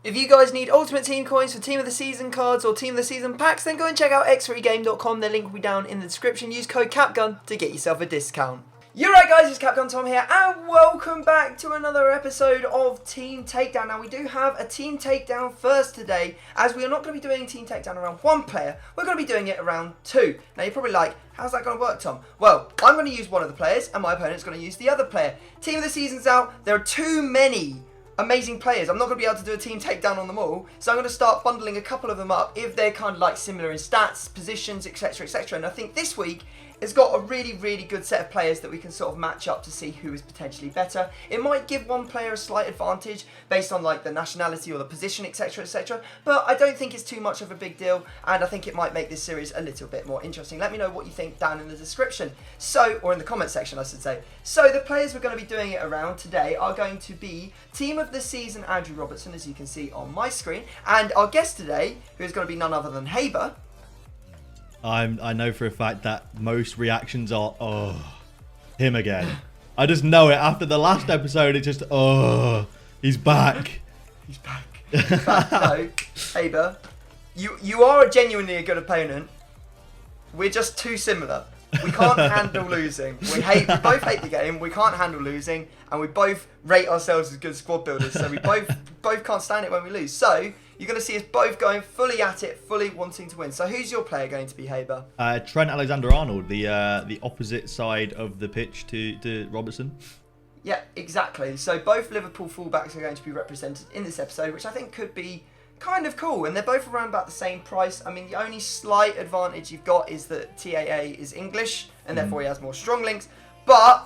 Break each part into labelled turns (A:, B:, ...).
A: If you guys need Ultimate Team coins for Team of the Season cards or Team of the Season packs, then go and check out x3game.com. The link will be down in the description. Use code CAPGUN to get yourself a discount. You're right, guys, it's Capgun Tom here, and welcome back to another episode of Team Takedown. Now, we do have a Team Takedown first today, as we are not going to be doing Team Takedown around one player, we're going to be doing it around two. Now, you're probably like, how's that going to work, Tom? Well, I'm going to use one of the players, and my opponent's going to use the other player. Team of the Season's out. There are too many amazing players. I'm not going to be able to do a Team Takedown on them all, so I'm going to start bundling a couple of them up if they're kind of like similar in stats, positions, etc, etc. And I think this week it's got a really good set of players that we can sort of match up to see who is potentially better. It might give one player a slight advantage based on like the nationality or the position, etc, etc, but I don't think it's too much of a big deal, and I think it might make this series a little bit more interesting. Let me know what you think down in the description, or in the comment section I should say. So the players we're going to be doing it around today are going to be Team of the Season Andrew Robertson, as you can see on my screen, and our guest today, who is going to be none other than Haber.
B: I know for a fact that most reactions are, oh, him again. I just know it. After the last episode, it's just, oh, he's back.
A: He's back. He's back. No, Haber, you are genuinely a good opponent. We're just too similar. We can't handle losing. We both hate the game. We can't handle losing, and we both rate ourselves as good squad builders. So we both can't stand it when we lose. So you're going to see us both going fully at it, fully wanting to win. So who's your player going to be, Haber?
B: Trent Alexander-Arnold, the opposite side of the pitch to Robertson.
A: Yeah, exactly. So both Liverpool fullbacks are going to be represented in this episode, which I think could be kind of cool. And they're both around about the same price. I mean, the only slight advantage you've got is that TAA is English, and therefore he has more strong links. But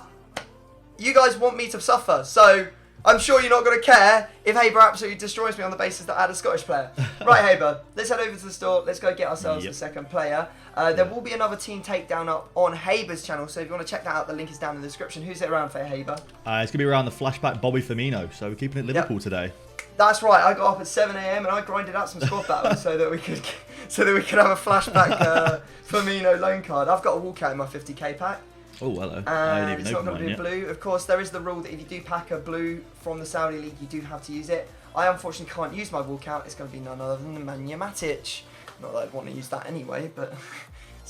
A: you guys want me to suffer, so I'm sure you're not going to care if Haber absolutely destroys me on the basis that I had a Scottish player. Right, Haber, let's head over to the store. Let's go get ourselves a second player. There will be another Team Takedown up on Haber's channel, so if you want to check that out, the link is down in the description. Who's it around for, Haber?
B: It's going to be around the flashback Bobby Firmino, so we're keeping it Liverpool today.
A: That's right. I got up at 7 AM and I grinded out some squad battles so that we could have a flashback Firmino loan card. I've got a walkout in my 50k pack.
B: Oh, hello.
A: And it's not going to be a blue. Of course, there is the rule that if you do pack a blue from the Saudi League, you do have to use it. I unfortunately can't use my walkout. It's going to be none other than Nemanja Matic. Not that I'd want to use that anyway, but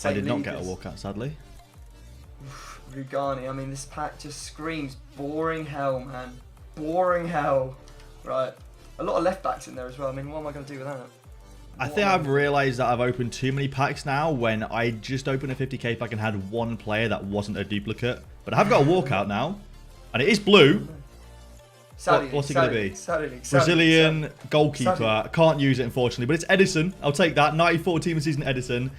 B: I did not get a walkout, sadly.
A: Rugani. I mean, this pack just screams boring hell, man. Boring hell. Right. A lot of left backs in there as well. I mean, what am I going to do with that?
B: I think I've realised that I've opened too many packs now when I just opened a 50k pack and had one player that wasn't a duplicate. But I have got a walkout now. And it is blue. What's it going to be? Brazilian goalkeeper. I can't use it, unfortunately. But it's Edison. I'll take that. 94 Team of the Season Edison.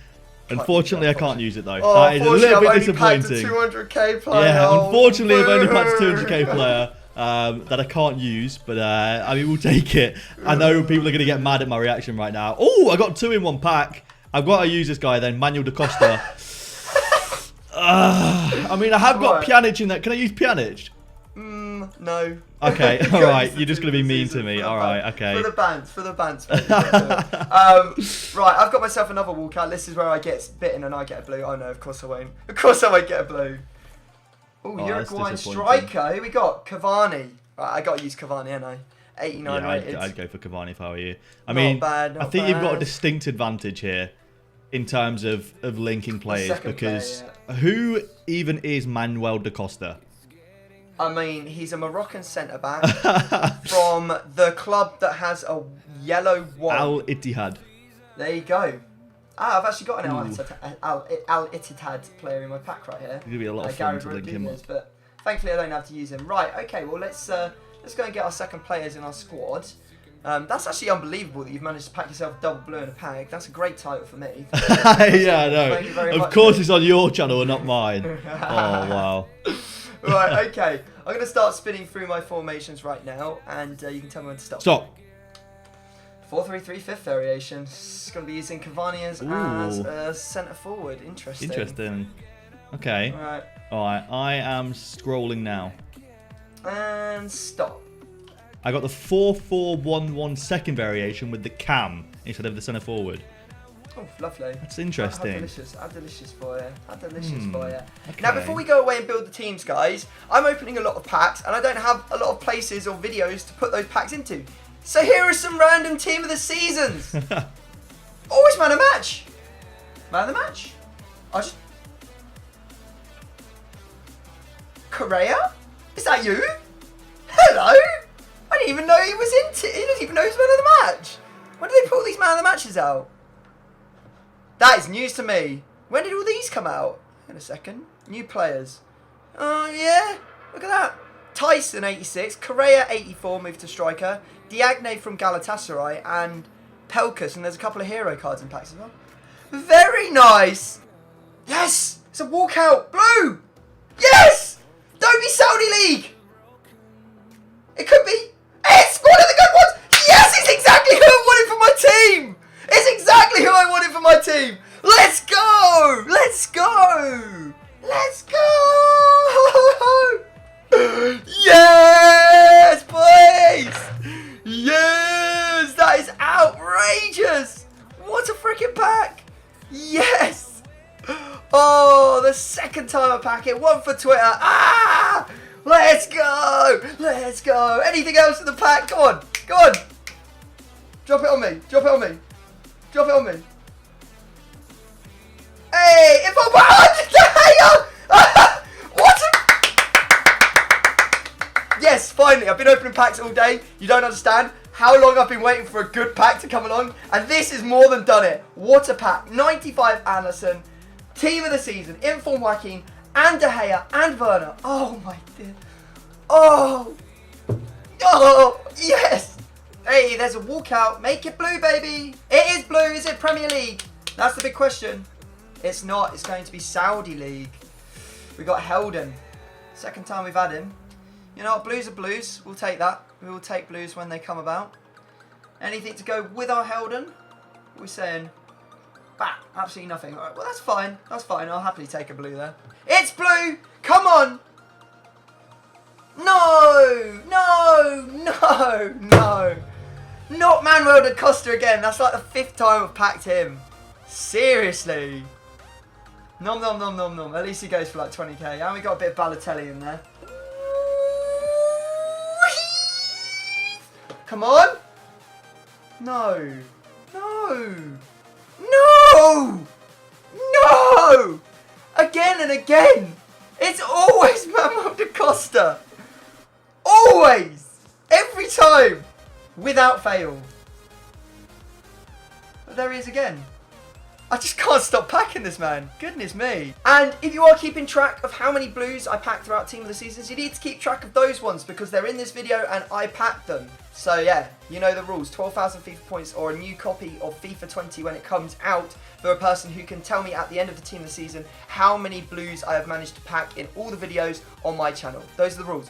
B: Unfortunately, I can't use it, though.
A: Oh,
B: that is a little bit disappointing.
A: I've only packed a 200k player.
B: Yeah, unfortunately, I've only packed a 200k player. That I can't use, but I mean, we'll take it. I know people are going to get mad at my reaction right now. Oh, I got two in one pack. I've got to use this guy then, Manuel da Costa. I mean, I have got Pjanic in there. Can I use Pjanic?
A: No.
B: Okay, alright, you're just going to be mean to me. Alright, okay.
A: For the bands. Right, I've got myself another walkout. This is where I get bitten and I get a blue. Oh no, of course I won't. Of course I won't get a blue. Ooh, Uruguayan striker. Who we got? Cavani. Right, I got to use Cavani, ain't I? 89 rated.
B: I'd go for Cavani if I were you. I mean, I think you've got a distinct advantage here in terms of linking players because who even is Manuel da Costa?
A: I mean, he's a Moroccan centre-back from the club that has a yellow one.
B: Al Ittihad.
A: There you go. I've actually got an Al Ittihad player in my pack right here.
B: It's gonna be a lot of fun to link him up.
A: But thankfully, I don't have to use him. Right, okay. Well, let's go and get our second players in our squad. That's actually unbelievable that you've managed to pack yourself double blue in a pack. That's a great title for me.
B: Yeah, I know. Thank you very much. Of course, it's on your channel and not mine. Oh wow.
A: Right, okay. I'm going to start spinning through my formations right now, and you can tell me when to stop.
B: Stop.
A: 4-3-3 fifth variation. It's going to be using Cavani as a centre forward. Interesting.
B: Okay. Alright, I am scrolling now.
A: And stop.
B: I got the 4-4-1-1 second variation with the cam instead of the centre forward.
A: Oh, lovely.
B: That's interesting.
A: How delicious for you. Okay. Now, before we go away and build the teams, guys, I'm opening a lot of packs, and I don't have a lot of places or videos to put those packs into. So here are some random team of the seasons. Oh, it's man of the match. Man of the match. Correa? Is that you? Hello? I didn't even know he was he didn't even know he was man of the match. When did they put all these man of the matches out? That is news to me. When did all these come out? In a second. New players. Oh, yeah. Look at that. Tyson, 86. Correa, 84, moved to striker. Diagne from Galatasaray. And Pelkas. And there's a couple of hero cards in packs as well. Very nice. Yes. It's a walkout. Blue. Yes. Don't be Saudi League. It could be. It's one of the good ones. Yes, it's exactly who I wanted for my team. It's exactly who I wanted for my team. Let's go. Let's go. Let's go. Yes, boys. Yes, that is outrageous. What a freaking pack. Yes. Oh, the second time I pack it. One for Twitter. Ah. Let's go. Let's go. Anything else in the pack? Come on. Come on. Drop it on me. Drop it on me. Drop it on me. Hey, if I'm what a... Yes, finally. I've been opening packs all day. You don't understand how long I've been waiting for a good pack to come along. And this has more than done it. What a pack. 95 Anderson. Team of the season. Inform Joaquin. And De Gea. And Werner. Oh, my dear. Oh. Oh, yes. Hey, there's a walkout. Make it blue, baby. It is blue. Is it Premier League? That's the big question. It's not. It's going to be Saudi League. We got Helden. Second time we've had him. You know what? Blues are blues. We'll take that. We will take blues when they come about. Anything to go with our Helden? What are we saying? Bah, absolutely nothing. All right, well, that's fine. That's fine. I'll happily take a blue there. It's blue. Come on. No. No. No. No. Not Manuel da Costa again. That's like the 5th time I've packed him. Seriously. Nom nom nom nom nom. At least he goes for like 20k. And we got a bit of Balotelli in there. Come on. No. No. No. No. Again and again. It's always Manuel da Costa. Always. Every time. Without fail. But there he is again. I just can't stop packing this, man. Goodness me. And if you are keeping track of how many blues I packed throughout Team of the Seasons, you need to keep track of those ones because they're in this video and I packed them. So yeah, you know the rules. 12,000 FIFA points or a new copy of FIFA 20 when it comes out for a person who can tell me at the end of the Team of the Season how many blues I have managed to pack in all the videos on my channel. Those are the rules.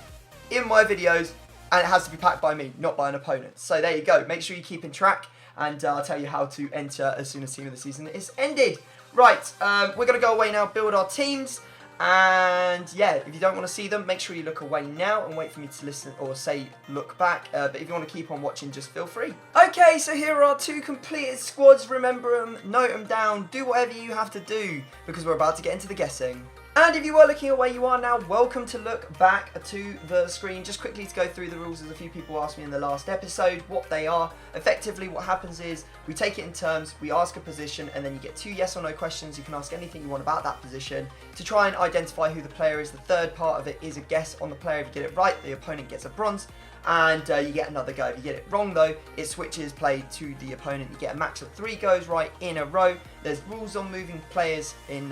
A: In my videos, and it has to be packed by me, not by an opponent. So there you go. Make sure you keep in track. And I'll tell you how to enter as soon as Team of the Season is ended. Right, we're going to go away now, build our teams. And yeah, if you don't want to see them, make sure you look away now and wait for me to listen or say look back. But if you want to keep on watching, just feel free. Okay, so here are our 2 completed squads. Remember them, note them down, do whatever you have to do because we're about to get into the guessing. And if you were looking away, you are now welcome to look back to the screen. Just quickly to go through the rules, as a few people asked me in the last episode what they are. Effectively, what happens is we take it in turns, we ask a position, and then you get 2 yes or no questions. You can ask anything you want about that position to try and identify who the player is. The third part of it is a guess on the player. If you get it right, the opponent gets a bronze. And you get another go. If you get it wrong though, it switches play to the opponent. You get a max of 3 goes right in a row. There's rules on moving players in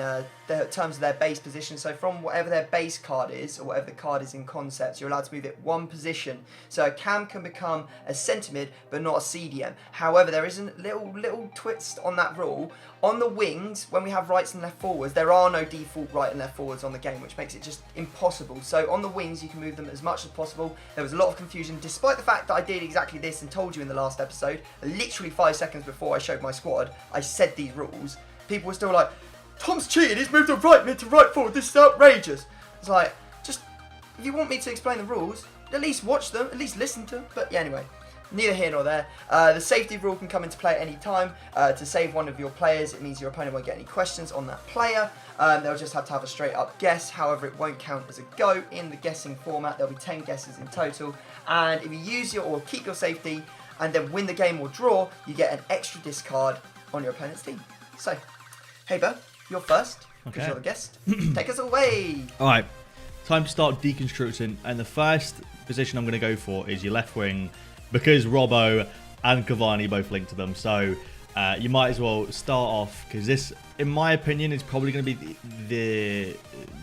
A: terms of their base position. So from whatever their base card is, or whatever the card is in concept, you're allowed to move it 1 position. So a cam can become a centre mid, but not a CDM. However, there is a little twist on that rule. On the wings, when we have rights and left forwards, there are no default right and left forwards on the game, which makes it just impossible. So on the wings, you can move them as much as possible. There was a lot of confusion, despite the fact that I did exactly this and told you in the last episode, literally 5 seconds before I showed my squad, I said these rules. People were still like, Tom's cheated, he's moved a right mid to right forward, this is outrageous. It's like, just, if you want me to explain the rules, at least watch them, at least listen to them. But yeah, anyway. Neither here nor there. The safety rule can come into play at any time. To save one of your players, it means your opponent won't get any questions on that player. They'll just have to have a straight up guess. However, it won't count as a go in the guessing format. There'll be 10 guesses in total. And if you use your or keep your safety and then win the game or draw, you get an extra discard on your opponent's team. So, hey Bert, you're first, because you're the guest. Take us away!
B: Alright, time to start deconstructing, and the first position I'm going to go for is your left wing, because Robbo and Cavani both link to them, so you might as well start off, because this, in my opinion, is probably going to be the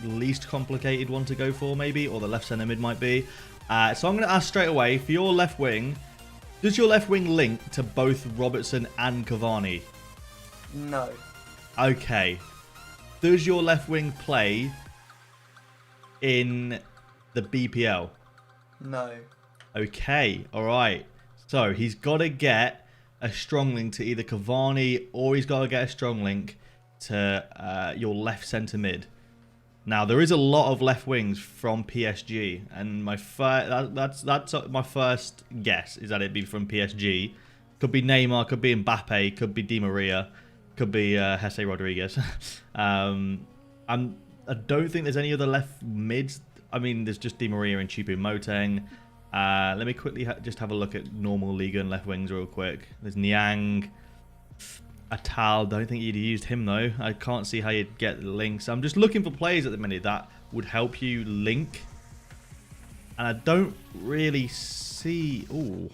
B: least complicated one to go for, maybe, or the left centre mid might be. So I'm going to ask straight away, for your left wing, does your left wing link to both Robertson and Cavani?
A: No.
B: Okay. Does your left wing play in the BPL?
A: No.
B: Okay, alright. So he's got to get a strong link to either Cavani, or he's got to get a strong link to your left centre mid. Now, there is a lot of left wings from PSG, and that's my first guess, is that it'd be from PSG. Could be Neymar, could be Mbappe, could be Di Maria, could be Jesse Rodriguez. I don't think there's any other left mids. I mean, there's just Di Maria and Choupo-Moting. Let me quickly just have a look at normal Liga and left wings real quick. There's Niang, Atal. Don't think you'd used him though. I can't see how you'd get the links. I'm just looking for players at the minute that would help you link, and I don't really see. Oh,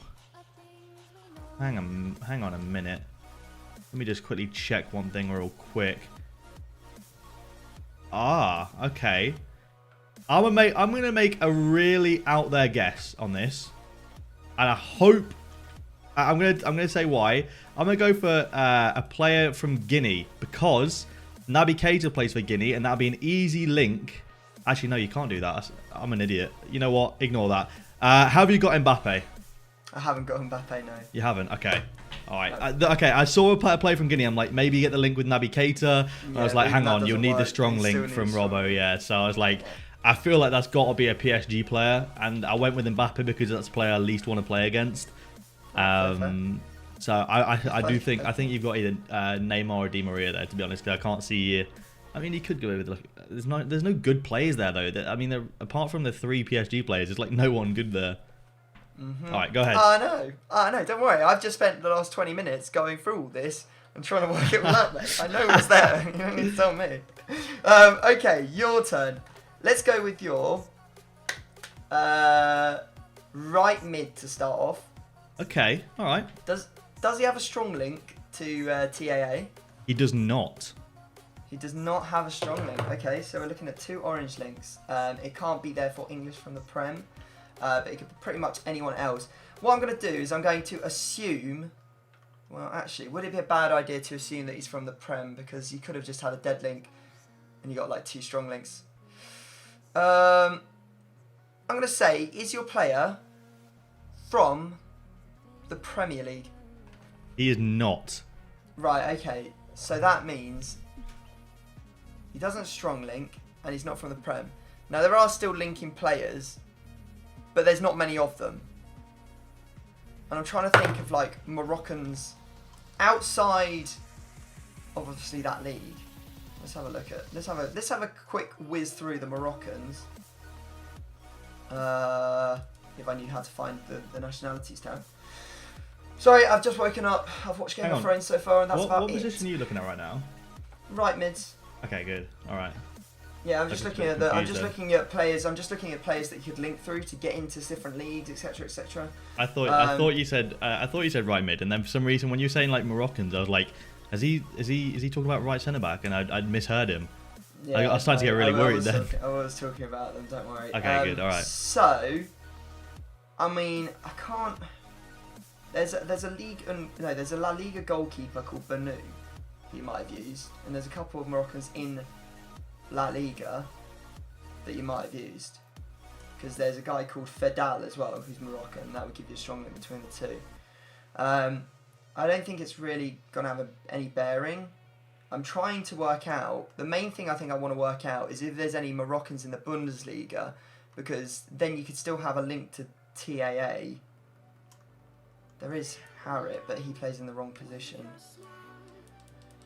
B: hang on a minute. Let me just quickly check one thing real quick. Ah, okay. I'm gonna make a really out there guess on this, and I hope I'm gonna say why. I'm gonna go for a player from Guinea, because Naby Keita plays for Guinea, and that'd be an easy link. Actually, no, you can't do that. I'm an idiot. You know what? Ignore that. Have you got Mbappe?
A: I haven't got Mbappe, no.
B: You haven't? Okay. All right. Okay, I saw a player from Guinea. I'm like, maybe you get the link with Naby Keita. Yeah, I was like, hang on, you'll need the strong link from Robbo. Yeah, so I was like, I feel like that's got to be a PSG player, and I went with Mbappe because that's the player I least want to play against. So I think you've got either Neymar or Di Maria there, to be honest, because I can't see. I mean, you could go with there's no good players there though. I mean, apart from the 3 PSG players, there's like no one good there. All right, go ahead.
A: I know. Don't worry. I've just spent the last 20 minutes going through all this and trying to work it all out, mate. I know what's there. You don't need to tell me. Okay, your turn. Let's go with your right mid to start off.
B: Okay, all right.
A: Does he have a strong link to TAA?
B: He does not.
A: He does not have a strong link. Okay, so we're looking at 2 orange links. It can't be therefore English from the Prem, but it could be pretty much anyone else. What I'm going to do is I'm going to assume... Well, actually, would it be a bad idea to assume that he's from the Prem, because you could have just had a dead link and you got like 2 strong links. I'm going to say, is your player from the Premier League?
B: He is not.
A: Right, okay. So that means he doesn't strong link and he's not from the Prem. Now, there are still linking players, but there's not many of them. And I'm trying to think of like Moroccans outside of obviously that league. Let's have a look at. Let's have a quick whiz through the Moroccans. If I knew how to find the nationalities tab. Sorry, I've just woken up. I've watched Game of Thrones so far, and that's about it.
B: What position are you looking at right now?
A: Right mids.
B: Okay, good. All right.
A: Yeah, I'm just looking at players. I'm just looking at players that you could link through to get into different leagues, etc., etc.
B: I thought you said right mid, and then for some reason when you were saying like Moroccans, I was like, is he talking about right centre back? And I'd misheard him. Yeah, I was starting to get really worried then.
A: I was talking about them. Don't worry.
B: Okay, good. All right.
A: So, I mean, I can't. There's a La Liga goalkeeper called Banu, who you might have used, and there's a couple of Moroccans in La Liga that you might have used, because there's a guy called Fedal as well who's Moroccan. That would give you a strong link between the two. I don't think it's really gonna have any bearing. I'm trying to work out, the main thing I think I want to work out is if there's any Moroccans in the Bundesliga, because then you could still have a link to TAA. There is Harriet, but he plays in the wrong position.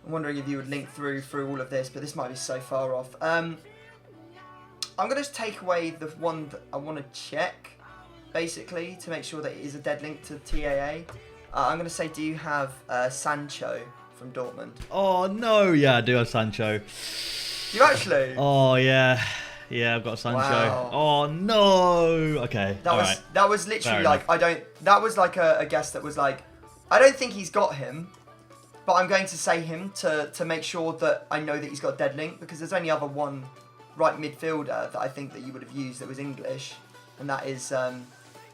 A: I'm wondering if you would link through all of this, but this might be so far off. I'm going to take away the one that I want to check, basically, to make sure that it is a dead link to TAA. I'm going to say, do you have Sancho from Dortmund?
B: Oh, no. Yeah, I do have Sancho.
A: Do you actually?
B: Oh, yeah. Yeah, I've got Sancho.
A: Wow.
B: Oh, no. Okay.
A: That was literally
B: Fair
A: like,
B: enough.
A: that was like a guess that was like, I don't think he's got him, but I'm going to say him to make sure that I know that he's got a dead link, because there's only other one right midfielder that I think that you would have used that was English, and that is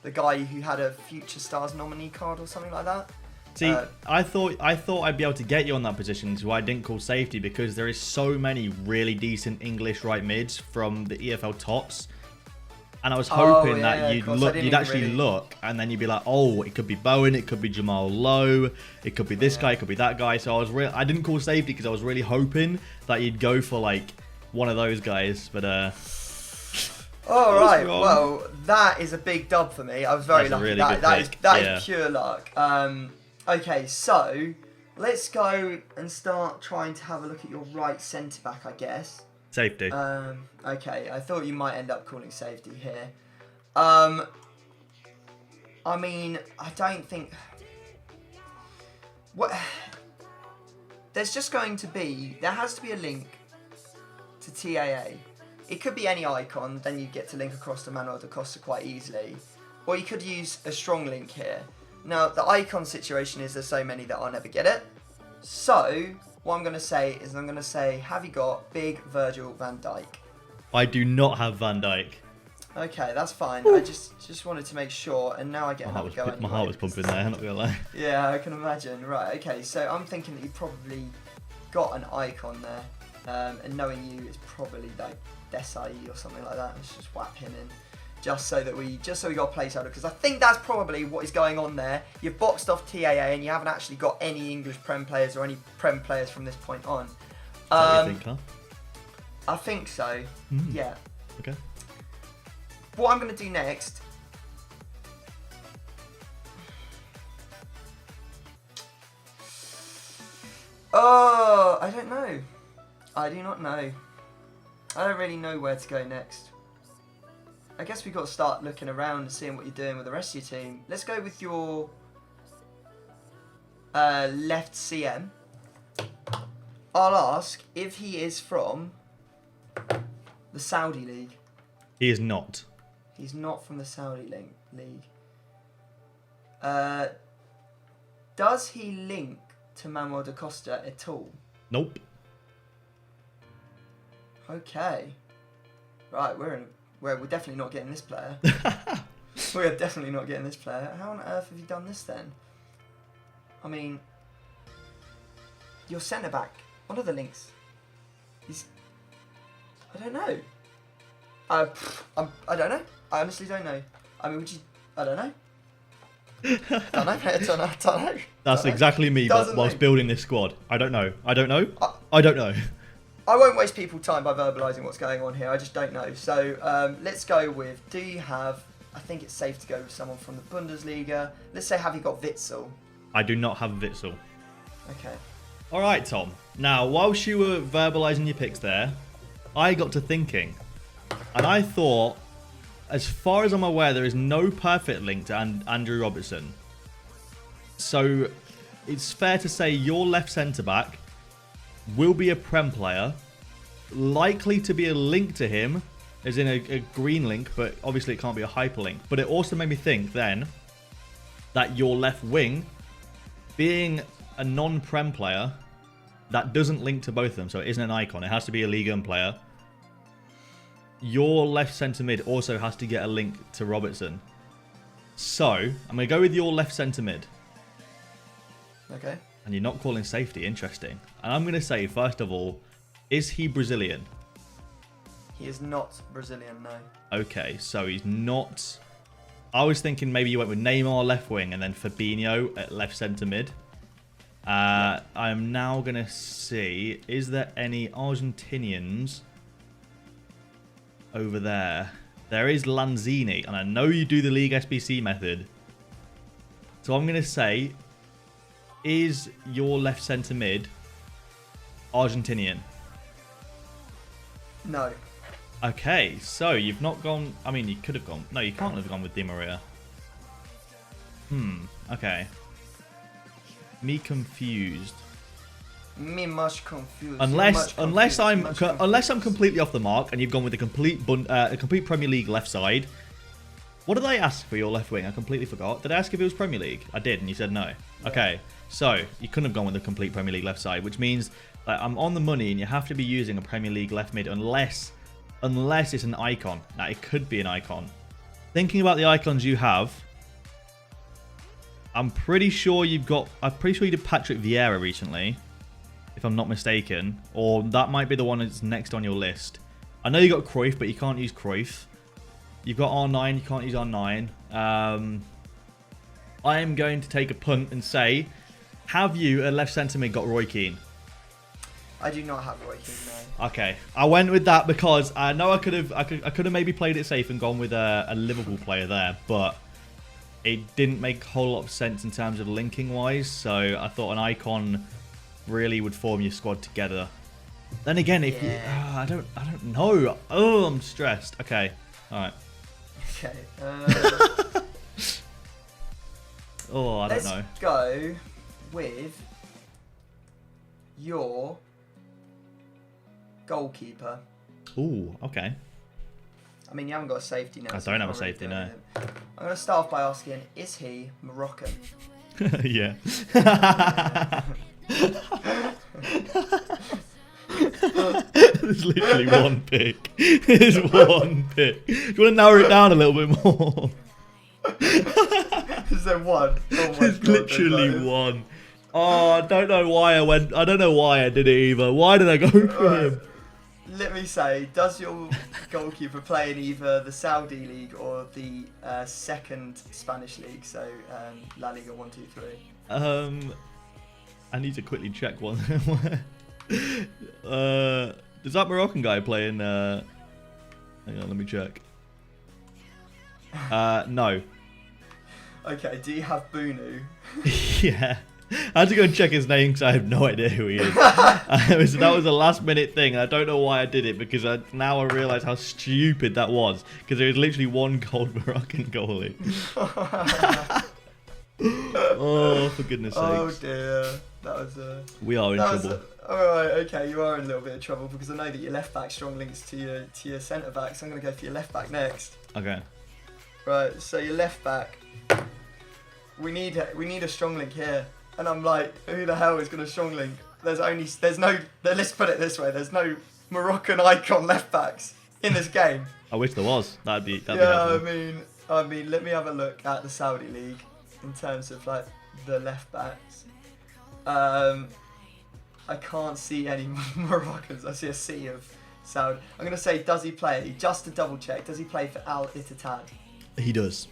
A: the guy who had a Future Stars nominee card or something like that.
B: See, I thought I'd be able to get you on that position, so I didn't call safety, because there is so many really decent English right mids from the EFL Tots, and I was hoping that you'd actually look, and then you'd be like, oh, it could be Bowen, it could be Jamal Lowe, it could be this guy, it could be that guy. So I didn't call safety because I was really hoping that you'd go for like one of those guys, but
A: all right, well, that is a big dub for me. I was very lucky.
B: Really
A: that is pure luck. Okay, so let's go and start trying to have a look at your right centre back, I guess.
B: Safety.
A: Okay, I thought you might end up calling safety here. I mean, I don't think. What? There has to be a link to TAA. It could be any icon, then you get to link across to Manuel da Costa quite easily. Or you could use a strong link here. Now, the icon situation is there's so many that I'll never get it. So, what I'm going to say is have you got big Virgil van Dijk?
B: I do not have Van Dijk.
A: Okay, that's fine. Ooh. I just wanted to make sure, and now I get another go anyway.
B: My heart was pumping there, I'm not going to lie.
A: Yeah, I can imagine. Right, okay, so I'm thinking that you probably got an icon there. And knowing you, it's probably like Desai or something like that. Let's just whap him in, just so we got a placeholder, because I think that's probably what is going on there. You've boxed off TAA and you haven't actually got any English Prem players or any Prem players from this point on.
B: Is that what you think, huh?
A: I think so. Yeah.
B: Okay.
A: What I'm going to do next. Oh, I don't know. I do not know. I don't really know where to go next. I guess we've got to start looking around and seeing what you're doing with the rest of your team. Let's go with your left CM. I'll ask if he is from the Saudi League.
B: He is not.
A: He's not from the Saudi League. Does he link to Manuel da Costa at all?
B: Nope.
A: Okay. Right, we're definitely not getting this player. We're definitely not getting this player. How on earth have you done this then? I mean, your centre back. What are the links? I don't know. I don't know. I honestly don't know. I mean, I don't know. I don't know.
B: That's exactly me, but whilst building this squad. I don't know. I don't know. I don't know.
A: I won't waste people's time by verbalising what's going on here. I just don't know. So let's go with, do you have, I think it's safe to go with someone from the Bundesliga. Let's say, have you got Witsel?
B: I do not have Witsel.
A: Okay.
B: All right, Tom. Now, whilst you were verbalising your picks there, I got to thinking. And I thought, as far as I'm aware, there is no perfect link to Andrew Robertson. So it's fair to say your left centre-back will be a Prem player, likely to be a link to him, as in a green link, but obviously it can't be a hyperlink. But it also made me think then that your left wing, being a non-Prem player, that doesn't link to both of them, so it isn't an icon, it has to be a Ligue 1 player. Your left centre mid also has to get a link to Robertson. So, I'm going to go with your left centre mid.
A: Okay.
B: And you're not calling safety, interesting. And I'm going to say, first of all, is he Brazilian?
A: He is not Brazilian, no.
B: Okay, so he's not. I was thinking maybe you went with Neymar left wing and then Fabinho at left centre mid. I'm now going to see, is there any Argentinians over there? There is Lanzini, and I know you do the League SBC method. So I'm going to say, is your left centre mid Argentinian?
A: No.
B: Okay, so you've not gone. I mean, you could have gone. No, you can't have gone with Di Maria. Okay. Me confused.
A: Me much confused.
B: Unless I'm completely off the mark and you've gone with a complete Premier League left side. What did I ask for your left wing? I completely forgot. Did I ask if it was Premier League? I did, and you said no. Yeah. Okay, so you couldn't have gone with a complete Premier League left side, which means that I'm on the money and you have to be using a Premier League left mid unless it's an icon. Now, it could be an icon. Thinking about the icons you have, I'm pretty sure you did Patrick Vieira recently, if I'm not mistaken, or that might be the one that's next on your list. I know you got Cruyff, but you can't use Cruyff. You've got R9, you can't use R9. I am going to take a punt and say, have you at left centre mid got Roy Keane?
A: I do not have Roy Keane, no.
B: Okay, I went with that because I know I could have maybe played it safe and gone with a Liverpool player there, but it didn't make a whole lot of sense in terms of linking wise. So I thought an icon really would form your squad together. Then again, if you, I don't know. Oh, I'm stressed. Okay, all right.
A: Okay.
B: Oh, I don't know.
A: Let's go with your goalkeeper.
B: Ooh, okay.
A: I mean, you haven't got a safety net.
B: I don't have a safety net.
A: I'm going to start off by asking, is he Moroccan?
B: Yeah. There's literally one pick. There's one pick. Do you want to narrow it down a little bit more?
A: Is there one? Oh my
B: There's
A: God,
B: literally one. Oh, I don't know why I don't know why I did it either. Why did I go for him?
A: Let me say, does your goalkeeper play in either the Saudi League or the second Spanish league? So La Liga 1, 2, 3.
B: I need to quickly check one. Does that Moroccan guy play in? Hang on, let me check. No.
A: Okay, do you have Bunu?
B: Yeah. I had to go and check his name because I have no idea who he is. That was a last minute thing. I don't know why I did it because now I realise how stupid that was because there was literally one gold Moroccan goalie. Oh, for goodness sakes.
A: Oh dear. That was
B: we are in trouble.
A: Alright, okay, you are in a little bit of trouble because I know that your left back strong links to your centre back, so I'm going to go for your left back next.
B: Okay.
A: Right, so your left back, we need a strong link here, and I'm like, who the hell is going to strong link? Let's put it this way, there's no Moroccan icon left backs in this game.
B: I wish there was. That'd be
A: yeah,
B: helpful.
A: I mean, let me have a look at the Saudi League in terms of like the left backs. I can't see any Moroccans. I see a sea of Saudi. I'm going to say, does he play, just to double check, does he play for Al Ittihad?
B: He does.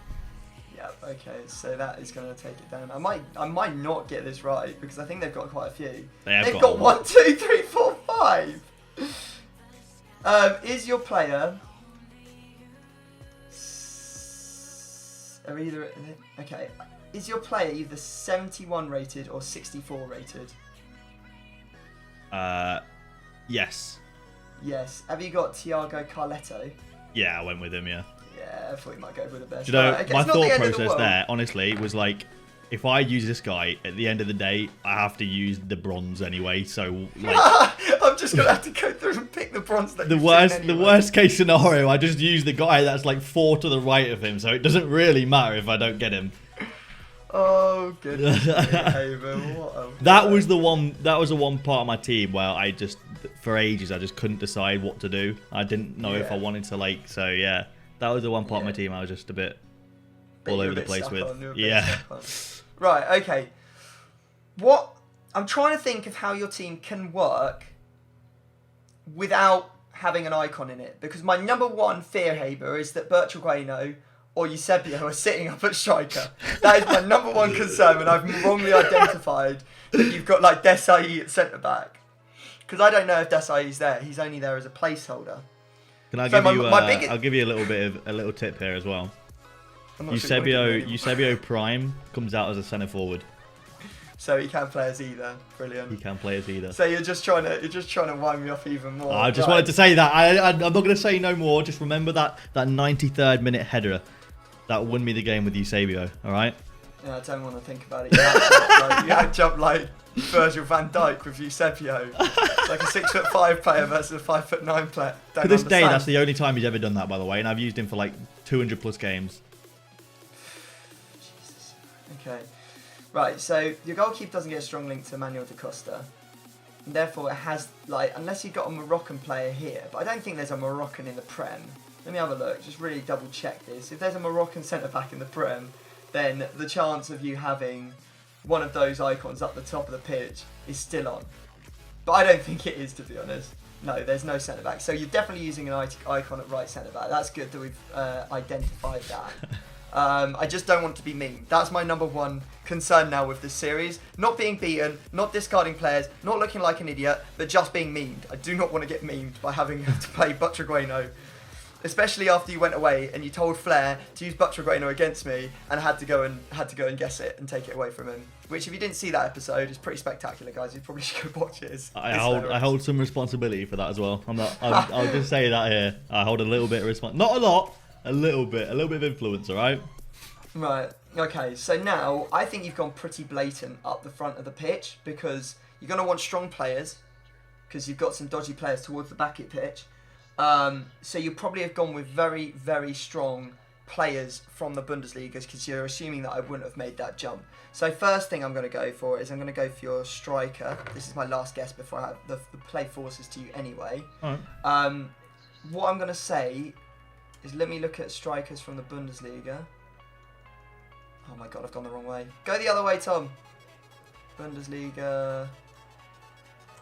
A: Yeah, okay, so that is going to take it down. I might not get this right because I think they've got quite a few. They've got 1, 2, 3, 4, 5. Is your player is your player either 71 rated or 64 rated?
B: Yes.
A: Yes. Have you got Thiago Carletto?
B: Yeah, I went with him, yeah.
A: Yeah, I thought you might go for the best.
B: Do you know, my thought process there, honestly, was like, if I use this guy, at the end of the day, I have to use the bronze anyway, so, like...
A: I'm just going to have to go through and pick the bronze that
B: the worst case scenario, I just use the guy that's like 4 to the right of him, so it doesn't really matter if I don't get him.
A: Oh, goodness.
B: That was the one part of my team where I just, for ages, I just couldn't decide what to do. I didn't know if I wanted to, like, so yeah. That was the one part of my team I was just a bit all over the place with. Yeah.
A: Right, okay. I'm trying to think of how your team can work without having an icon in it. Because my number one fear, Haber, is that Bertrand Gueno or Eusebio are sitting up at striker. That is my number one concern when I've wrongly identified that you've got like Desai at centre back. Because I don't know if Desai's there. He's only there as a placeholder.
B: Can I give you? I'll give you a little tip here as well. Eusebio Prime comes out as a centre forward.
A: So he can play as either. Brilliant.
B: He can play as either.
A: So you're just trying to wind me up even more.
B: I just wanted to say that. I'm not going to say no more. Just remember that 93rd minute header that won me the game with Eusebio. All right.
A: Yeah, I don't want to think about it. You had jump like Virgil van Dijk with Eusebio. Like a 6'5" player versus a 5'9" player.
B: To this day, that's the only time he's ever done that, by the way, and I've used him for like 200 plus games.
A: Jesus. Okay. Right, so your goalkeeper doesn't get a strong link to Manuel da Costa. And therefore, it has, like, unless you've got a Moroccan player here, but I don't think there's a Moroccan in the Prem. Let me have a look, just really double check this. If there's a Moroccan centre-back in the Prem, then the chance of you having one of those icons up the top of the pitch is still on. But I don't think it is, to be honest. No, there's no centre-back. So you're definitely using an icon at right centre-back. That's good that we've identified that. I just don't want to be mean. That's my number one concern now with this series. Not being beaten, not discarding players, not looking like an idiot, but just being memed. I do not want to get memed by having to play Butragueno. Especially after you went away and you told Flair to use Butragueno against me and had to go and guess it and take it away from him. Which, if you didn't see that episode, is pretty spectacular, guys. You probably should go watch it.
B: I hold some responsibility for that as well. I'll just say that here. I hold a little bit of responsibility. Not a lot. A little bit of influence, all right?
A: Right, okay, so now I think you've gone pretty blatant up the front of the pitch because you're going to want strong players because you've got some dodgy players towards the back of the pitch. So you probably have gone with very, very strong players from the Bundesliga because you're assuming that I wouldn't have made that jump. So first thing I'm going to go for is I'm going to go for your striker. This is my last guess before I have the play forces to you anyway.
B: All right.
A: What I'm going to say is let me look at strikers from the Bundesliga. Oh my god, I've gone the wrong way. Go the other way, Tom. Bundesliga,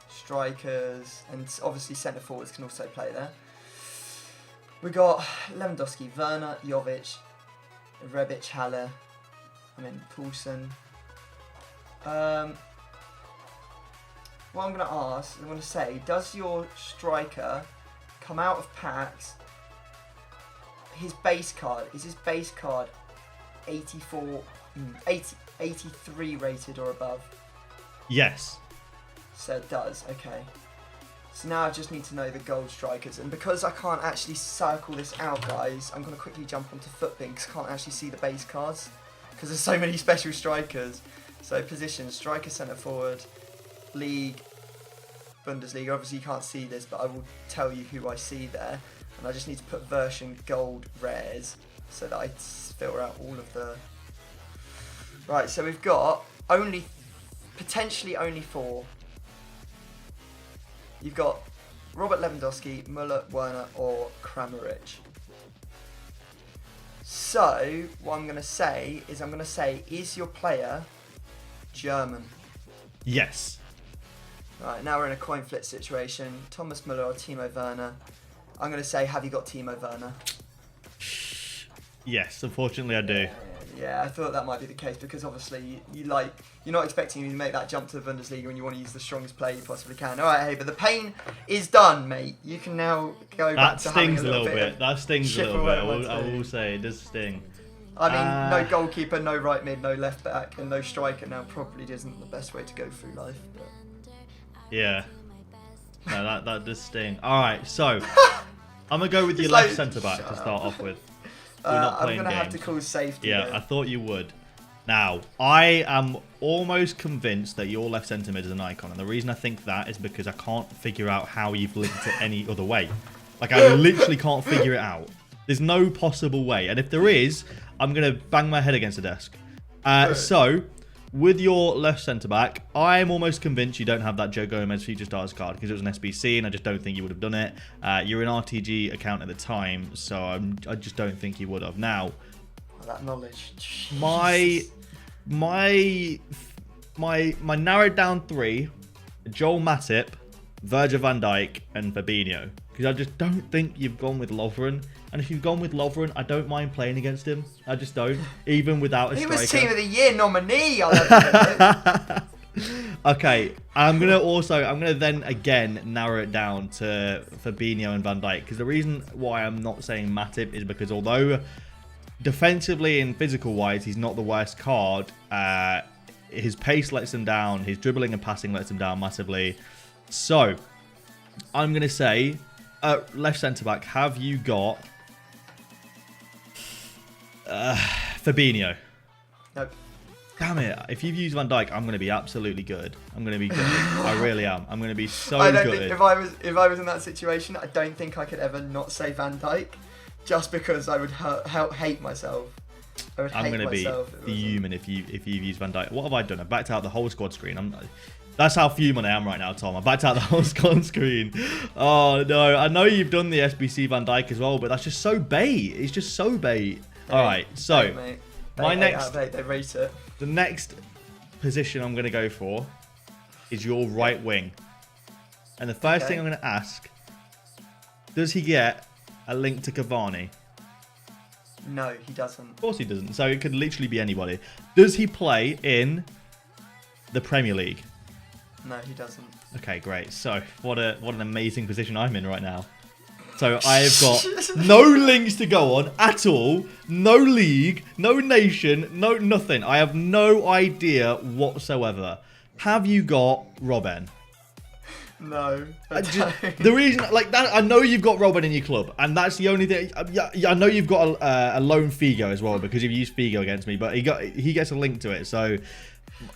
A: strikers, and obviously centre forwards can also play there. We got Lewandowski, Werner, Jovic, Rebic, Haller, Poulsen. What I'm going to ask, I'm going to say, does your striker come out of packs? His base card, is his base card 83 rated or above?
B: Yes.
A: So it does, okay. So now I just need to know the gold strikers, and because I can't actually circle this out, guys, I'm going to quickly jump onto Footbin because I can't actually see the base cards because there's so many special strikers. So positions, striker, centre forward, league, Bundesliga. Obviously you can't see this, but I will tell you who I see there. And I just need to put version gold rares so that I filter out all of the... Right, so we've got potentially only 4. You've got Robert Lewandowski, Müller, Werner or Kramaric. So, what I'm going to say is your player German?
B: Yes.
A: Right, now we're in a coin flip situation. Thomas Müller or Timo Werner. I'm going to say, have you got Timo Werner?
B: Yes, unfortunately I do.
A: Yeah, I thought that might be the case because obviously you're not expecting you to make that jump to the Bundesliga when you want to use the strongest player you possibly can. All right, hey, but the pain is done, mate. You can now go back to having a little bit.
B: That stings a little bit. I will say it does sting.
A: I mean, no goalkeeper, no right mid, no left back, and no striker now probably isn't the best way to go through life. But...
B: Yeah. No, that does sting. All right, so I'm gonna go with your left centre back to start off with.
A: I'm going to have to call safety.
B: Yeah,
A: though.
B: I thought you would. Now, I am almost convinced that your left centre mid is an icon. And the reason I think that is because I can't figure out how you've linked it any other way. Like, I literally can't figure it out. There's no possible way. And if there is, I'm going to bang my head against the desk. So, with your left centre-back, I'm almost convinced you don't have that Joe Gomez feature starters card because it was an SBC and I just don't think you would have done it. You're an RTG account at the time, so I just don't think you would have. Now,
A: that knowledge.
B: my narrowed down 3, Joel Matip, Virgil van Dijk and Fabinho. Because I just don't think you've gone with Lovren. And if you've gone with Lovren, I don't mind playing against him. I just don't. Even without a striker.
A: He was Team of the Year nominee.
B: Okay. I'm going to then again narrow it down to Fabinho and Van Dijk. Because the reason why I'm not saying Matip is because although defensively and physical-wise, he's not the worst card, his pace lets him down. His dribbling and passing lets him down massively. So, I'm going to say, left centre-back, have you got Fabinho?
A: Nope.
B: Damn it. If you've used Van Dijk, I'm going to be absolutely good. I'm going to be good. I really am. I'm going to be so
A: I don't
B: good.
A: think if I was in that situation, I don't think I could ever not say Van Dijk, just because I would hate myself.
B: I'm going to be fuming if you've used Van Dijk. What have I done? I backed out the whole squad screen. That's how fuming I am right now, Tom. I backed out the whole squad screen. Oh, no. I know you've done the SBC Van Dijk as well, but that's just so bait. It's just so bait. All right, so
A: they rate it.
B: The next position I'm going to go for is your right wing. And the first thing I'm going to ask, does he get a link to Cavani?
A: No, he doesn't.
B: Of course he doesn't. So it could literally be anybody. Does he play in the Premier League?
A: No, he doesn't. Okay,
B: great. So what an amazing position I'm in right now. So I have got no links to go on at all. No league, no nation, no nothing. I have no idea whatsoever. Have you got Robin?
A: No.
B: The reason, like that, I know you've got Robin in your club, and that's the only thing. I know you've got a lone Figo as well because you've used Figo against me, but he gets a link to it. So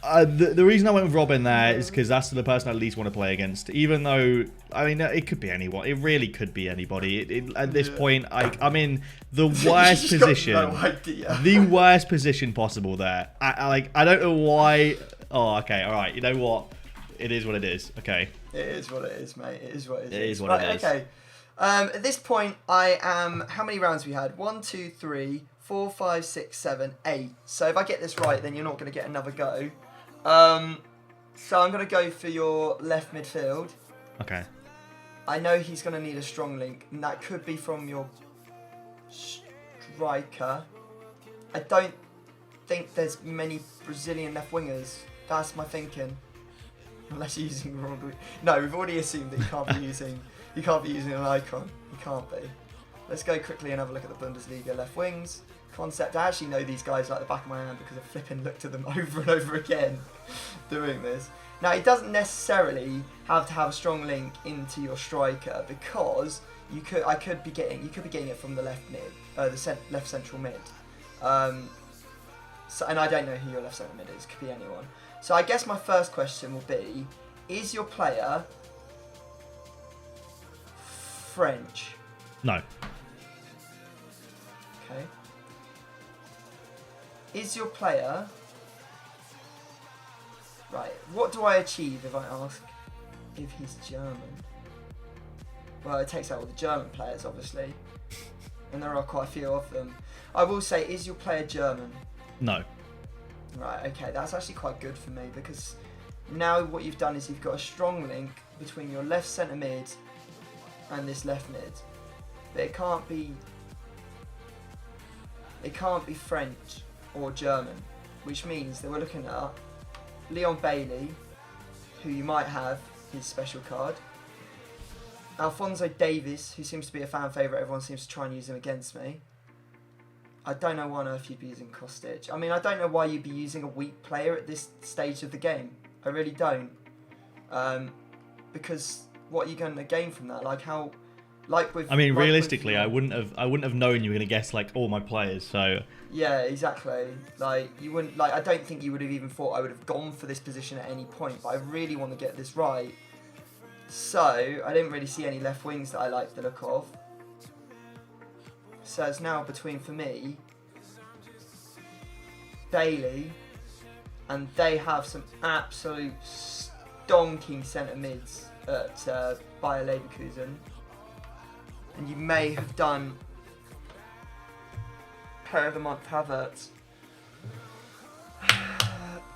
B: the reason I went with Robin there is because that's the person I at least want to play against. Even though, I mean, it could be anyone. It really could be anybody. At this point, I'm in the worst position.
A: No idea.
B: The worst position possible there. I don't know why. Oh, okay, all right. You know what? It is what it is. Okay.
A: It is what it is, mate. It is what it is.
B: It is what it is.
A: Okay. At this point, I am. How many rounds we had? 1, 2, 3, 4, 5, 6, 7, 8. So if I get this right, then you're not going to get another go. So I'm going to go for your left midfield.
B: Okay.
A: I know he's going to need a strong link, and that could be from your striker. I don't think there's many Brazilian left wingers. That's my thinking. Unless you're using Ronaldo. No, we've already assumed that you can't be using an icon. You can't be. Let's go quickly and have a look at the Bundesliga left wings. Concept. I actually know these guys like the back of my hand because I've flipping looked at them over and over again doing this. Now, it doesn't necessarily have to have a strong link into your striker because you could be getting it from the left mid, left central mid. So, and I don't know who your left centre mid is. Could be anyone. So I guess my first question will be: is your player French?
B: No.
A: Okay. Is your player... Right, what do I achieve if I ask if he's German? Well, it takes out all the German players, obviously. And there are quite a few of them. I will say, is your player German?
B: No.
A: Right, okay, that's actually quite good for me because now what you've done is you've got a strong link between your left centre mid and this left mid. But it can't be French or German, which means that we're looking at Leon Bailey, who you might have his special card. Alphonso Davies, who seems to be a fan favourite, everyone seems to try and use him against me. I don't know why on earth you'd be using Kostic. I mean, I don't know why you'd be using a weak player at this stage of the game. I really don't. Because what are you going to gain from that?
B: I mean, realistically, I wouldn't have known you were going to guess like all my players. So
A: yeah, exactly. You wouldn't I don't think you would have even thought I would have gone for this position at any point. But I really want to get this right. So I didn't really see any left wings that I like the look of. So it's now between, for me, Bailey, and they have some absolute stonking centre mids at Bayer Leverkusen. And you may have done Player of the Month Havertz.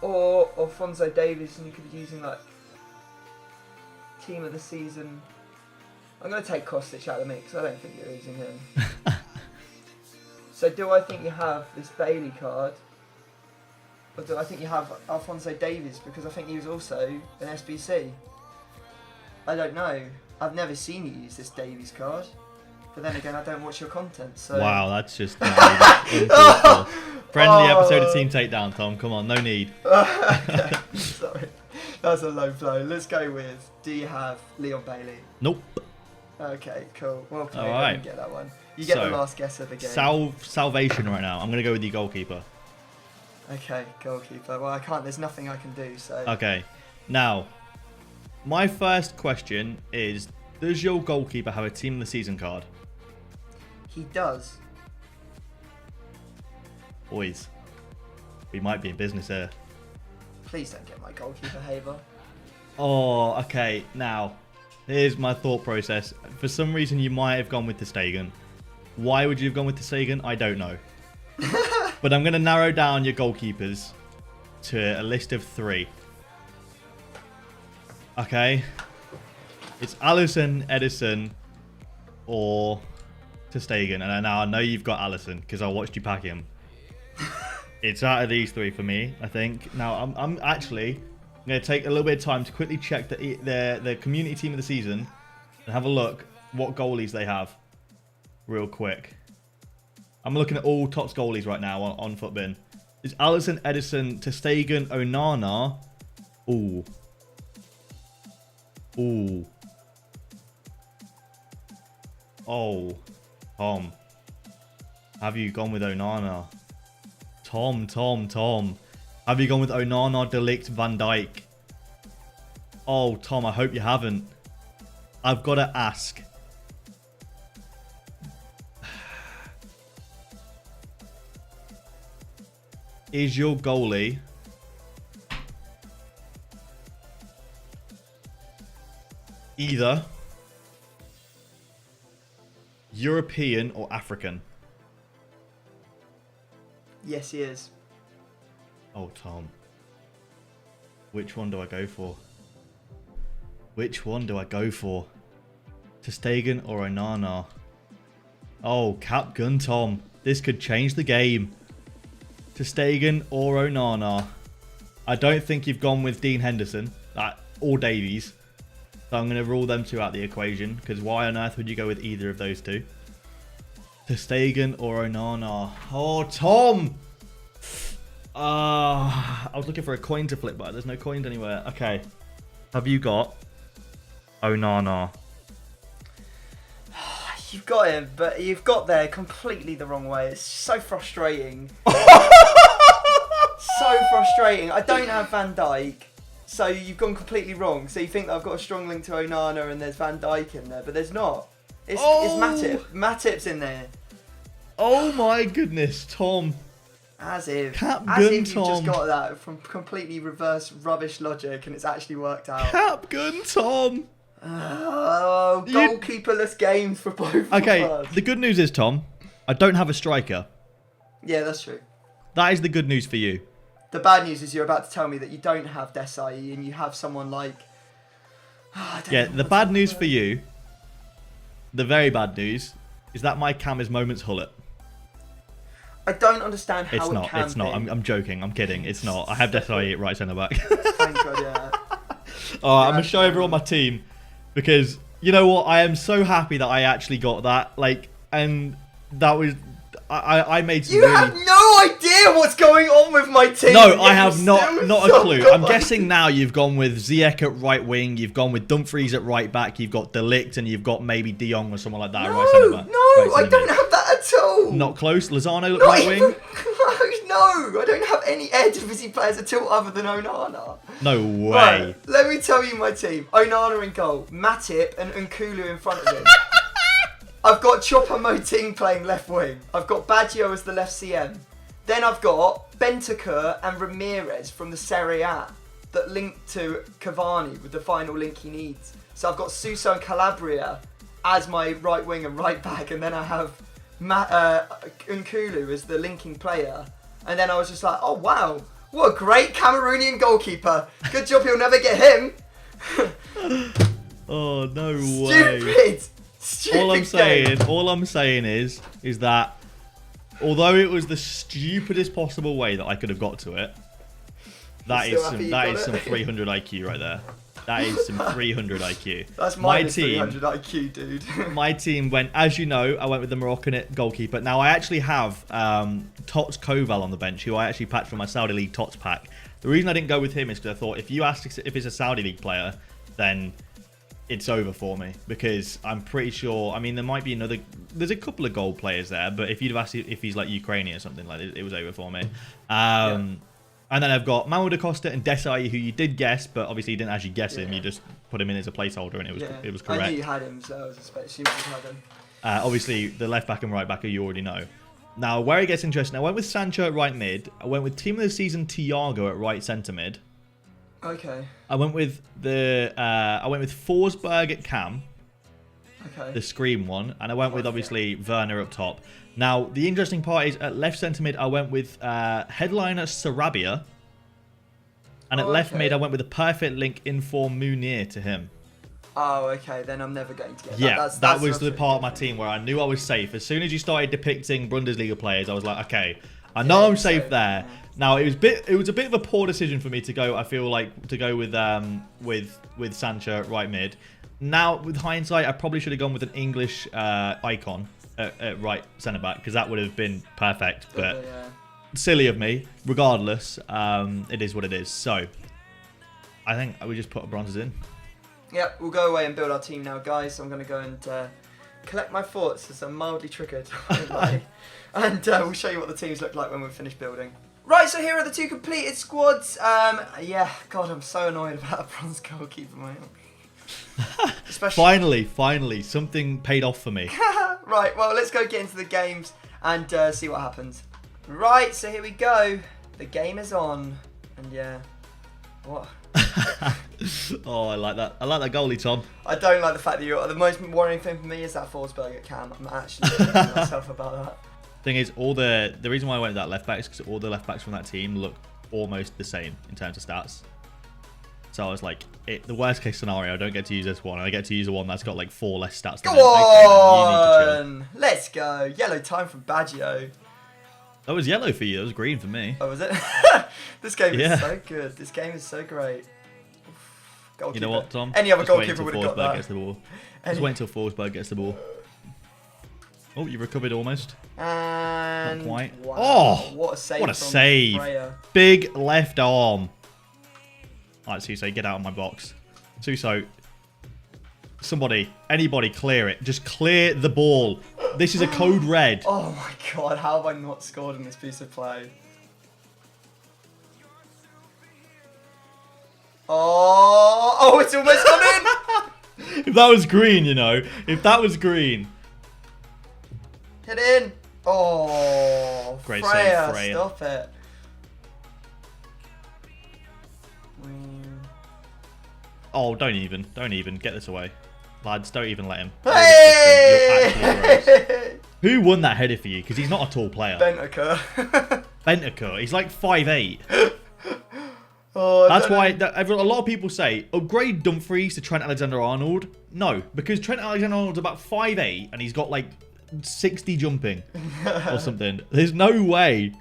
A: Or Alphonso Davies, and you could be using like Team of the Season. I'm going to take Kostic out of the mix. I don't think you're using him. So do I think you have this Bailey card? Or do I think you have Alphonso Davies? Because I think he was also an SBC. I don't know. I've never seen you use this Davies card. But then again, I don't watch your content, so...
B: Wow, that's just... Friendly episode of Team Takedown, Tom. Come on, no need.
A: Okay, sorry. That's a low blow. Let's go with, do you have Leon Bailey?
B: Nope.
A: Okay, cool. Well played.
B: All right.
A: I didn't get that one. You get the last guess of the game.
B: Salvation right now. I'm going to go with the goalkeeper.
A: Okay, goalkeeper. Well, I can't. There's nothing I can do. So.
B: Okay. Now, my first question is: does your goalkeeper have a team of the season card?
A: He does.
B: Boys, we might be in business here.
A: Please don't get my goalkeeper, Haber.
B: Oh, okay. Now, here's my thought process. For some reason, you might have gone with Ter Stegen. Why would you have gone with Ter Stegen? I don't know. But I'm going to narrow down your goalkeepers to a list of 3. Okay. It's Alisson, Edison, or Ter Stegen. And now I know you've got Alisson because I watched you pack him. It's out of these 3 for me, I think. Now, I'm actually going to take a little bit of time to quickly check the community team of the season and have a look what goalies they have real quick. I'm looking at all Tots goalies right now on Footbin. It's Alisson, Edison, Ter Stegen, Onana. Ooh. Ooh. Oh. Tom. Have you gone with Onana? Tom. Have you gone with Onana, De Ligt, Van Dijk? Oh, Tom, I hope you haven't. I've got to ask. Is your goalie either European or African?
A: Yes, he is.
B: Oh, Tom. Which one do I go for? Which one do I go for? Ter Stegen or Onana? Oh, cap gun, Tom. This could change the game. Ter Stegen or Onana? I don't think you've gone with Dean Henderson or Davies. So I'm going to rule them 2 out the equation. Because why on earth would you go with either of those 2? Ter Stegen or Onana? Oh, Tom! I was looking for a coin to flip, but there's no coins anywhere. Okay. Have you got Onana?
A: You've got him, but you've got there completely the wrong way. It's so frustrating. So frustrating. I don't have Van Dijk, so you've gone completely wrong. So you think that I've got a strong link to Onana and there's Van Dijk in there, but there's not. It's Matip. Matip's in there.
B: Oh my goodness, Tom.
A: As if
B: Tom.
A: You've just got that from completely reverse rubbish logic and it's actually worked out.
B: Capgun Tom.
A: Oh, goalkeeperless games for both
B: Okay,
A: of us.
B: the good news is, Tom, I don't have a striker.
A: Yeah, that's true.
B: That is the good news for you.
A: The bad news is you're about to tell me that you don't have Desai and you have someone like...
B: Yeah, the bad news for you, the very bad news, is that my cam is Moments Hullet.
A: I don't understand how
B: it's not.
A: Can
B: it's not.
A: be.
B: I'm joking. I'm kidding. It's not. I have Desai at right centre back.
A: Thank God, yeah.
B: I'm going to show everyone my team because, you know what, I am so happy that I actually got that. And that was... I made some
A: You have no idea what's going on with my team.
B: No, I have not a clue.
A: Good.
B: I'm guessing now you've gone with Ziyech at right wing, you've gone with Dumfries at right back, you've got De Ligt, and you've got maybe De Jong or someone like that at right centre back.
A: I don't have that at all.
B: Not close. Lozano at right wing.
A: No, I don't have any Eredivisie players at all other than Onana.
B: No way.
A: Right, let me tell you my team. Onana in goal, Matip and Nkulu in front of him. I've got Choupo-Moting playing left wing. I've got Baggio as the left CM. Then I've got Bentancur and Ramirez from the Serie A that link to Cavani with the final link he needs. So I've got Suso and Calabria as my right wing and right back, and then I have Nkulu as the linking player. And then I was just like, oh wow, what a great Cameroonian goalkeeper. Good job, he'll never get him.
B: Oh, no way.
A: Stupid.
B: All I'm saying is that although it was the stupidest possible way that I could have got to it, that is some 300 IQ right there. That is some 300 IQ.
A: That's my team. 300 IQ, dude.
B: My team went, as you know, I went with the Moroccan goalkeeper. Now I actually have Tots Koval on the bench, who I actually packed from my Saudi League Tots pack. The reason I didn't go with him is because I thought if you asked if it's a Saudi League player, then it's over for me because I'm pretty sure. I mean, there might be another. There's a couple of gold players there, but if you'd have asked if he's like Ukrainian or something, like it was over for me. And then I've got Manuel da Costa and Desai, who you did guess, but obviously you didn't actually guess him. You just put him in as a placeholder, and it was correct.
A: I knew you had him, so I was assuming you had him.
B: Obviously, the left back and right back, you already know. Now, where it gets interesting, I went with Sancho at right mid. I went with Team of the Season Thiago at right centre mid.
A: Okay.
B: I went with Forsberg at cam.
A: Okay.
B: The scream one, and I went with obviously Werner up top. Now, the interesting part is at left centre mid, I went with headliner Sarabia. And at left mid, I went with a perfect link in form Munir to him.
A: Oh, okay. Then I'm never going to get that.
B: Yeah, that was the part of my team where I knew I was safe. As soon as you started depicting Bundesliga players, I was like, okay, I know I'm safe there. Now, it was a bit of a poor decision for me to go, I feel like, to go with Sancho at right mid. Now, with hindsight, I probably should have gone with an English icon at right centre-back, because that would have been perfect. But silly of me. Regardless, it is what it is. So, I think we just put bronzes in.
A: Yep, we'll go away and build our team now, guys. So I'm going to go and collect my thoughts as I'm mildly triggered. And we'll show you what the teams look like when we're finished building. Right, so here are the 2 completed squads. Yeah, God, I'm so annoyed about a bronze goalkeeper, mate.
B: Finally, something paid off for me.
A: Right, well, let's go get into the games and see what happens. Right, so here we go. The game is on. And yeah, what?
B: Oh, I like that. I like that goalie, Tom.
A: I don't like the fact that you're... The most worrying thing for me is that Forsberg at cam. I'm actually thinking myself about that.
B: Thing is, the reason why I went with that left back is because all the left backs from that team look almost the same in terms of stats. So I was like, the worst case scenario, I don't get to use this one, and I get to use the one that's got like 4 less stats.
A: Go on! Let's go. Yellow time from Baggio.
B: That was yellow for you. That was green for me.
A: Oh, was it? This game is so good. This game is so great. Goalkeeper.
B: You know what, Tom?
A: Any other goalkeeper would have got that.
B: Gets the ball. Just wait until Forsberg gets the ball. Oh, you recovered almost.
A: And
B: not quite.
A: Wow.
B: Oh,
A: what a save!
B: What a save!
A: Freya.
B: Big left arm. Alright, Suso, get out of my box. Suso, somebody, anybody, clear it. Just clear the ball. This is a code red.
A: Oh my God! How have I not scored in this piece of play? Oh, it's almost gone in.
B: If that was green, you know. If that was green.
A: Hit in. Oh,
B: great
A: Freya,
B: save, Freya.
A: Stop it.
B: Oh, don't even. Get this away. Lads, don't even let him.
A: Hey!
B: Who won that header for you? Because he's not a tall player. Bentancur. He's like 5'8".
A: Oh,
B: that's why a lot of people say, upgrade Dumfries to Trent Alexander-Arnold. No, because Trent Alexander-Arnold's about 5'8", and he's got like 60 jumping or something. There's no way.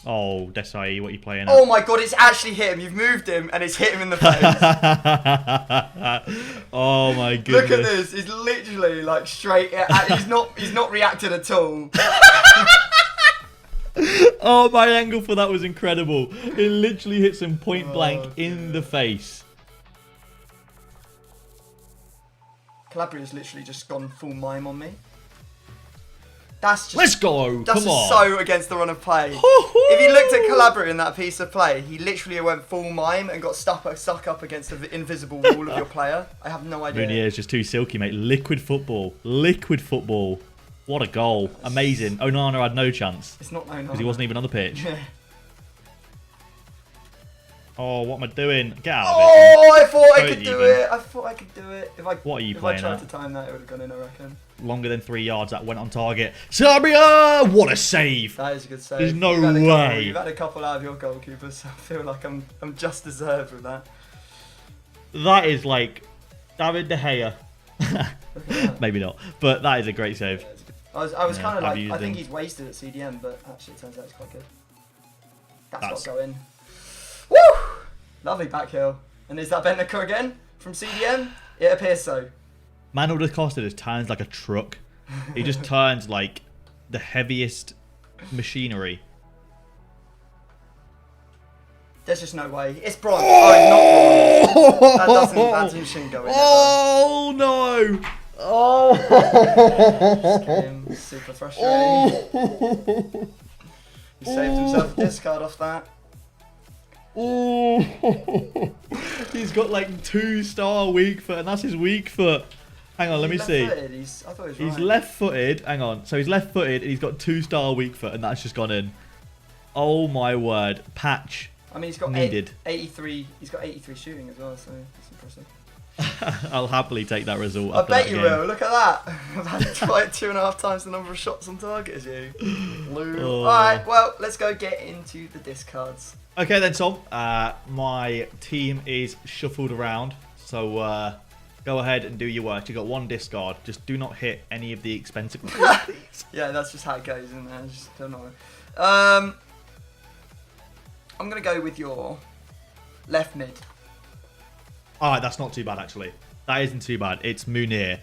B: Oh, Desai, what are you playing at?
A: Oh my God, it's actually hit him. You've moved him and it's hit him in the face.
B: Oh my goodness.
A: Look at this. He's literally like straight he's not reacted at all.
B: Oh, my angle for that was incredible. It literally hits him point blank in the face.
A: Calabria's literally just gone full mime on me. That's just,
B: let's go.
A: That's
B: Come on.
A: So against the run of play. If you looked at Calabria in that piece of play, he literally went full mime and got stuck up against the invisible wall of your player. I have no idea.
B: Munir is just too silky, mate. Liquid football. Liquid football. What a goal. Amazing. Onana had no chance.
A: It's not Onana.
B: Because he wasn't even on the pitch. Oh, what am I doing? Get out of it.
A: Oh, I thought I could do it. I thought I could do it.
B: What are you playing
A: If I tried
B: at?
A: to time that, it would have gone in, I reckon.
B: Longer than 3 yards, that went on target. Sarabia! What a save!
A: That is a good save.
B: There's no way.
A: You've had a couple out of your goalkeepers, so I feel like I'm just deserved with that.
B: That is like David De Gea. Maybe not, but that is a great save.
A: I was kind of like, I think he's wasted at CDM, but actually it turns out it's quite good. That's got to go in. Woo! Lovely back heel. And is that Bentancur again from CDM? It appears so.
B: Manuel da Costa just turns like a truck. He just turns like the heaviest machinery.
A: There's just no way. It's bronze. Oh, it's not That shouldn't go in.
B: Oh no! Oh!
A: Super frustrating. He saved himself a discard off that.
B: He's got like 2-star weak foot, and that's his weak foot. Hang on, let me see.
A: I thought he was right.
B: He's left-footed. Hang on. So he's left-footed, and he's got 2-star weak foot, and that's just gone in. Oh my word! Patch.
A: I mean, he's got
B: needed.
A: 83. He's got 83 shooting as well, so that's impressive.
B: I'll happily take that result.
A: I bet you will. Look at that. I've had like 2.5 times the number of shots on target as you.
B: Oh.
A: Alright, well, let's go get into the discards.
B: Okay then, Tom. My team is shuffled around, so go ahead and do your work. You got 1 discard. Just do not hit any of the expensive.
A: Yeah, that's just how it goes, isn't it? I just don't know. I'm gonna go with your left mid.
B: Alright, that's not too bad actually. That isn't too bad. It's Munir.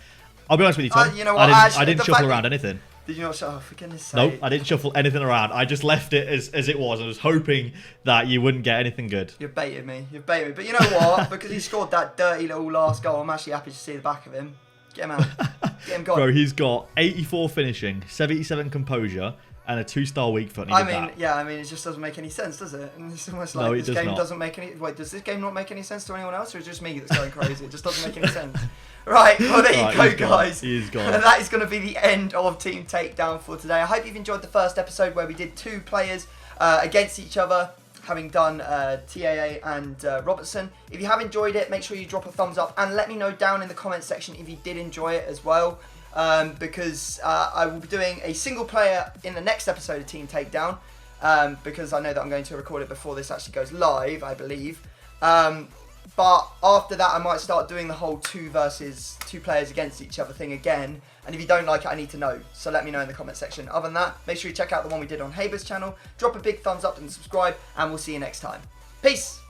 B: I'll be honest with you, Tom.
A: You know what?
B: I didn't shuffle around anything.
A: Did you not shuffle? For goodness sake.
B: Nope, I didn't shuffle anything around. I just left it as it was. I was hoping that you wouldn't get anything good.
A: You baited me. You baited me. But you know what? Because he scored that dirty little last goal, I'm actually happy to see the back of him. Get him out. Get him gone.
B: Bro, he's got 84 finishing, 77 composure, and a 2-star weak foot.
A: I mean, it just doesn't make any sense, does it? And it's almost like this game doesn't make any. Wait, does this game not make any sense to anyone else, or is it just me that's going crazy? It just doesn't make any sense. Right, well there you go, guys.
B: He's gone.
A: And that is going to be the end of Team Takedown for today. I hope you've enjoyed the first episode where we did 2 players against each other, having done TAA and Robertson. If you have enjoyed it, make sure you drop a thumbs up and let me know down in the comment section if you did enjoy it as well. Because I will be doing a single player in the next episode of Team Takedown, because I know that I'm going to record it before this actually goes live, I believe. But after that, I might start doing the whole 2 versus 2 players against each other thing again. And if you don't like it, I need to know. So let me know in the comment section. Other than that, make sure you check out the one we did on Haber's channel. Drop a big thumbs up and subscribe, and we'll see you next time. Peace!